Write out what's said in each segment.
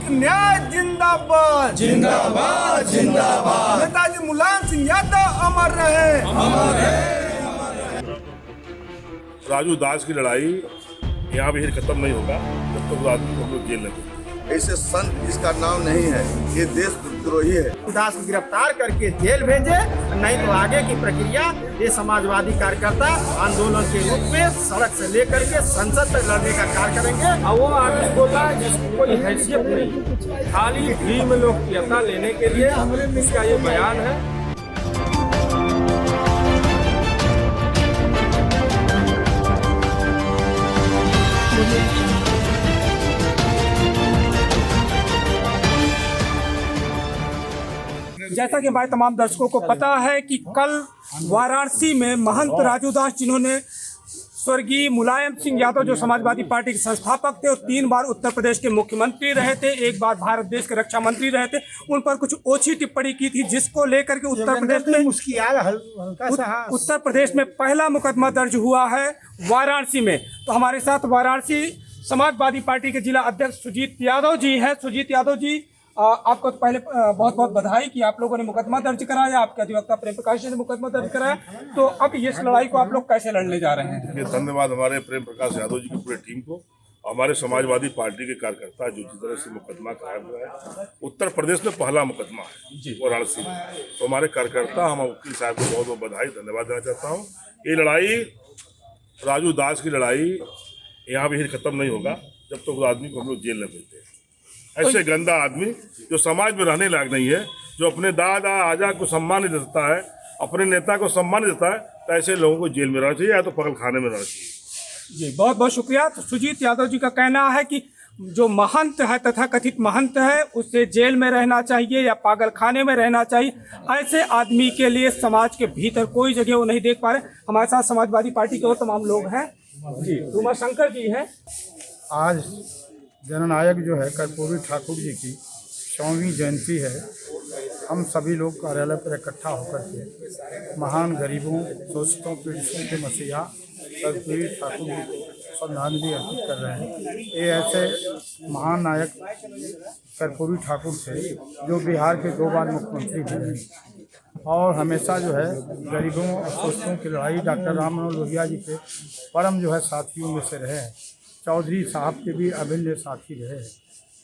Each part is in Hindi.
सामाजिक न्याय जिंदाबाद जिंदाबाद जिंदाबाद। नेताजी मुलायम सिंह यादव अमर रहे। राजू दास की लड़ाई यहाँ भी खत्म नहीं होगा जब तक आदमी को हम लोग जेल नहीं। ऐसे संत जिसका नाम नहीं है, ये देशद्रोही है। दास को गिरफ्तार करके जेल भेजे, नहीं तो आगे की प्रक्रिया ये समाजवादी कार्यकर्ता आंदोलन के रूप में सड़क से लेकर के संसद तक लड़ने का कार्य करेंगे। और वो आदमी बोला जिसको कोई हैसियत नहीं, खाली भीम लोकप्रियता लेने के लिए इसका ये बयान है। जैसा कि हमारे तमाम दर्शकों को पता है कि कल वाराणसी में महंत राजू दास, जिन्होंने स्वर्गीय मुलायम सिंह यादव जो समाजवादी पार्टी के संस्थापक थे और 3 बार उत्तर प्रदेश के मुख्यमंत्री रहे थे, 1 बार भारत देश के रक्षा मंत्री रहे थे, उन पर कुछ ओछी टिप्पणी की थी, जिसको लेकर के उत्तर प्रदेश में पहला मुकदमा दर्ज हुआ है वाराणसी में। तो हमारे साथ वाराणसी समाजवादी पार्टी के जिला अध्यक्ष सुजीत यादव जी हैं। सुजीत यादव जी, आपको तो पहले बहुत बहुत बधाई कि आप लोगों ने मुकदमा दर्ज कराया, आपके अधिवक्ता प्रेम प्रकाश जी ने मुकदमा दर्ज कराया। तो अब इस लड़ाई को आप लोग कैसे लड़ने जा रहे हैं? धन्यवाद हमारे प्रेम प्रकाश यादव जी की पूरी टीम को, हमारे समाजवादी पार्टी के कार्यकर्ता जो जिस तरह से मुकदमा कायम हुआ है। उत्तर प्रदेश में पहला मुकदमा है वाराणसी में, तो हमारे कार्यकर्ता, हम वकील साहब को बहुत बहुत बधाई धन्यवाद देना चाहता हूँ। ये लड़ाई राजू दास की लड़ाई यहाँ भी खत्म नहीं होगा जब तक आदमी को हम लोग जेल न भेजते। ऐसे गंदा आदमी जो समाज में रहने लायक नहीं है, जो अपने दादा आजा को सम्मान नहीं देता है, अपने नेता को सम्मान नहीं देता है, तो ऐसे लोगों को जेल में रहना चाहिए या तो पगल खाने में रहना चाहिए। जी बहुत बहुत शुक्रिया। तो सुजीत यादव जी का कहना है कि जो महंत है, तथा कथित महंत है, उससे जेल में रहना चाहिए या पागल खाने में रहना चाहिए। ऐसे आदमी के लिए समाज के भीतर कोई जगह वो नहीं देख पा रहे। हमारे साथ समाजवादी पार्टी के और तमाम लोग हैं जी। उमाशंकर जी हैं। आज जननायक जो है कर्पूरी ठाकुर जी की 100वीं जयंती है। हम सभी लोग कार्यालय पर इकट्ठा होकर के महान गरीबों, शोषितों, पीड़ितों के मसीहा कर्पूरी ठाकुर जी को श्रद्धांजलि अर्पित कर रहे हैं। ये ऐसे महान नायक कर्पूरी ठाकुर थे जो बिहार के 2 बार मुख्यमंत्री बने और हमेशा जो है गरीबों और शोषितों की लड़ाई डॉक्टर राम मनोहर लोहिया जी के परम जो है साथियों में से रहे। चौधरी साहब के भी अभिन्न साथी रहे।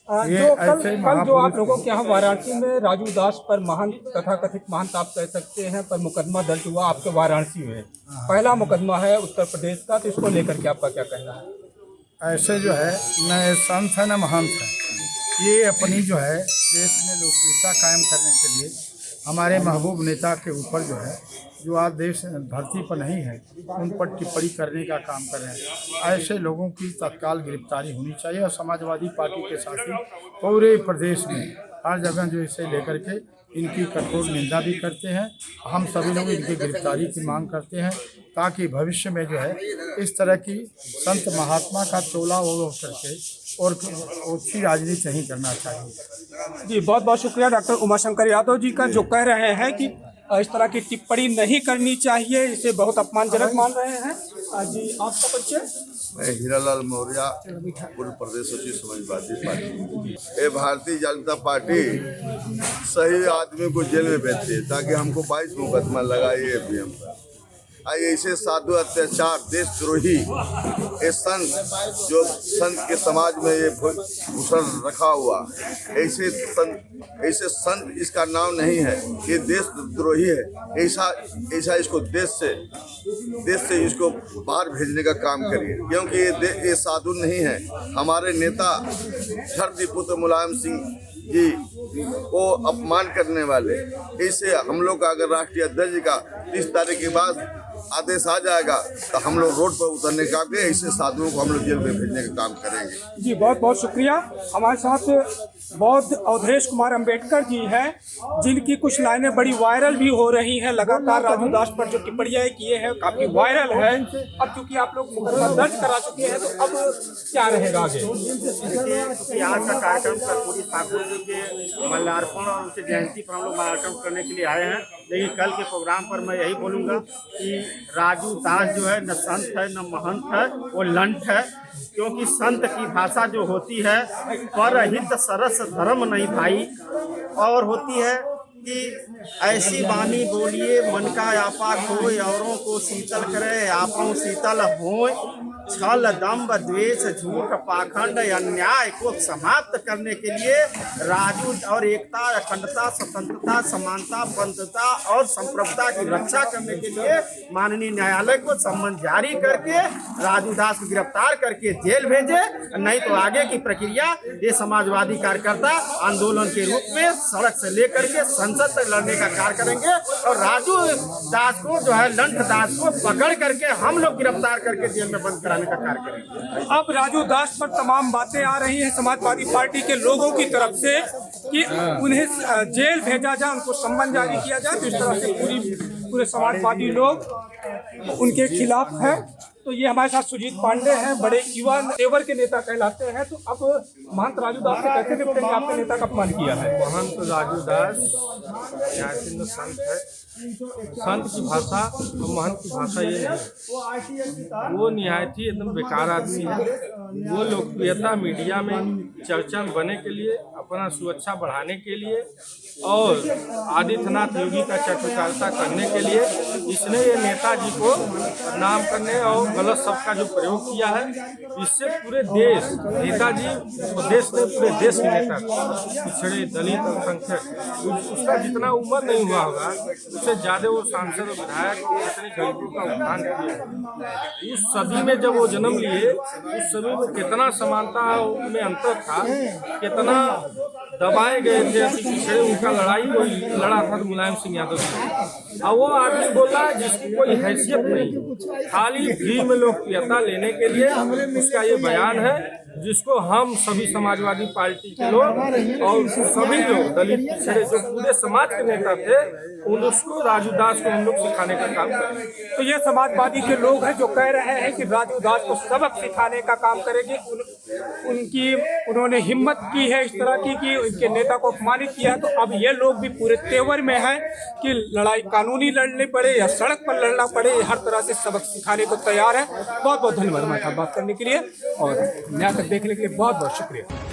तो कल जो आप लोगों के यहाँ वाराणसी में राजू दास पर महंत तथा कथित महंत आप कह सकते हैं पर मुकदमा दर्ज हुआ आपके वाराणसी में, पहला मुकदमा है उत्तर प्रदेश का, तो इसको लेकर के आपका क्या कहना है? ऐसे जो है न संत है न महंत है, ये अपनी जो है देश में लोकप्रियता कायम करने के लिए हमारे महबूब नेता के ऊपर जो है, जो आज देश धरती पर नहीं है, उन पर टिप्पणी करने का काम कर रहे हैं। ऐसे लोगों की तत्काल गिरफ्तारी होनी चाहिए और समाजवादी पार्टी के साथी पूरे प्रदेश में हर जगह जो इसे लेकर के इनकी कठोर निंदा भी करते हैं। हम सभी लोग इनकी गिरफ्तारी की मांग करते हैं ताकि भविष्य में जो है इस तरह की संत महात्मा का चोला ओढ़ करके और अच्छी राजनीति नहीं करना चाहिए। जी बहुत बहुत शुक्रिया डॉक्टर उमाशंकर यादव जी का, जो कह रहे हैं कि इस तरह की टिप्पणी नहीं करनी चाहिए, इसे बहुत अपमानजनक मान रहे हैं। जी आपका परिचय? मैं हीरालाल मौर्य, पूर्व प्रदेश सचिव समाजवादी पार्टी। ये भारतीय जनता पार्टी सही आदमी को जेल में भेजती है ताकि हमको 22 मुकदमा लगाइए पीएम पर। ऐसे साधु अत्याचार देशद्रोही ये संत जो संत के समाज में ये भूषण रखा हुआ, ऐसे संत इसका नाम नहीं है, ये देशद्रोही है। ऐसा इसको देश से इसको बाहर भेजने का काम करिए, क्योंकि ये साधु नहीं है। हमारे नेता धरतीपुत्र मुलायम सिंह जी को अपमान करने वाले, इससे हम लोग का अगर राष्ट्रीय अध्यक्ष का 30 तारीख के बाद आदेश आ जाएगा तो हम लोग रोड पर उतरने का, ऐसे साधुओं को हम लोग जेल में भेजने का काम करेंगे। जी बहुत बहुत शुक्रिया। हमारे साथ बौद्ध अवधेश कुमार अंबेडकर जी हैं, जिनकी कुछ लाइनें बड़ी वायरल भी हो रही हैं। लगातार राजू दास पर जो टिप्पणियाँ किए हैं काफ़ी वायरल है। अब चूंकि आप लोग मुकदमा दर्ज करा चुके हैं, तो अब क्या रहेगा आगे? आज का कार्यक्रम कर्पूरी ठाकुर जी के माल्यार्पण और उनकी जयंती पर हम लोग माल्यार्पण करने के लिए आए हैं। लेकिन कल के प्रोग्राम पर मैं यही बोलूँगा कि राजू दास जो है न संत है न महंत है, वो लंठ है। क्योंकि संत की भाषा जो होती है परहित सरस धर्म नहीं भाई, और होती है कि ऐसी वाणी बोलिए मन का आपा खोए, औरों को शीतल करे आपों शीतल होए। छल दंभ द्वेष झूठ पाखंड अन्याय को समाप्त करने के लिए राजू और एकता अखंडता स्वतंत्रता समानता बंधुता और संप्रभुता की रक्षा करने के लिए माननीय न्यायालय को सम्मन जारी करके राजू दास को गिरफ्तार करके जेल भेजे, नहीं तो आगे की प्रक्रिया ये समाजवादी कार्यकर्ता आंदोलन के रूप में सड़क से लेकर के संसद तक लड़ने का कार्य करेंगे। और राजू दास को जो है लंठ दास को पकड़ करके हम लोग गिरफ्तार करके जेल में बंद कराने का कार्य करेंगे। अब राजू दास पर तमाम बातें आ रही हैं समाजवादी पार्टी के लोगों की तरफ से कि उन्हें जेल भेजा जाए, उनको सम्मन जारी किया जाए। तो इस तरह से पूरे समाजवादी लोग उनके खिलाफ हैं। तो ये हमारे साथ सुजीत पांडे हैं, बड़े युवा तेवर के नेता कहलाते हैं। तो अब महंत राजू दास से कैसे निपटेंगे? आपके नेता का अपमान किया है। महंत राजू दास न्यायचिन्ह संत है। संत की भाषा और महंत की भाषा ये नहीं, वो निहायती एकदम बेकार आदमी है। वो लोकप्रियता मीडिया में चर्चा बने के लिए, अपना सुरक्षा बढ़ाने के लिए और आदित्यनाथ योगी का चटुकारिता करने के लिए इसने ये नेताजी को बदनाम करने और गलत शब्द का जो प्रयोग किया है, इससे पूरे देश नेताजी देश ने पूरे देश के नेता पिछड़े दलित अल्पसंख्यक उसका जितना उम्र नहीं हुआ होगा उससे ज्यादा वो सांसद और विधायक इतने गरीबों का उत्थान किए। उस सदी में जब वो जन्म लिए उस सदी में कितना समानता में अंतर था, कितना दबाए गए थे पिछड़े, उनका लड़ाई वही लड़ा था मुलायम सिंह यादव से। अब वो आदमी बोल रहा है जिसकी कोई हैसियत नहीं, खाली फ्री में लोकप्रियता लेने के लिए उसका ये बयान है, जिसको हम सभी समाजवादी पार्टी के लोग और सभी लोग दलित पिछड़े जो पूरे समाज के नेता थे उसको राजू दास को हम लोग सिखाने का काम करेंगे। तो ये समाजवादी के लोग हैं जो कह रहे हैं कि राजू दास को सबक सिखाने का काम करेंगे। उन्होंने हिम्मत की है इस तरह की कि उनके नेता को अपमानित किया। तो अब ये लोग भी पूरे तेवर में हैं कि लड़ाई कानूनी लड़नी पड़े या सड़क पर लड़ना पड़े, हर तरह से सबक सिखाने को तैयार है। बहुत बहुत धन्यवाद हमारे साथ बात करने के लिए और न्याय तक देखने के लिए बहुत बहुत शुक्रिया।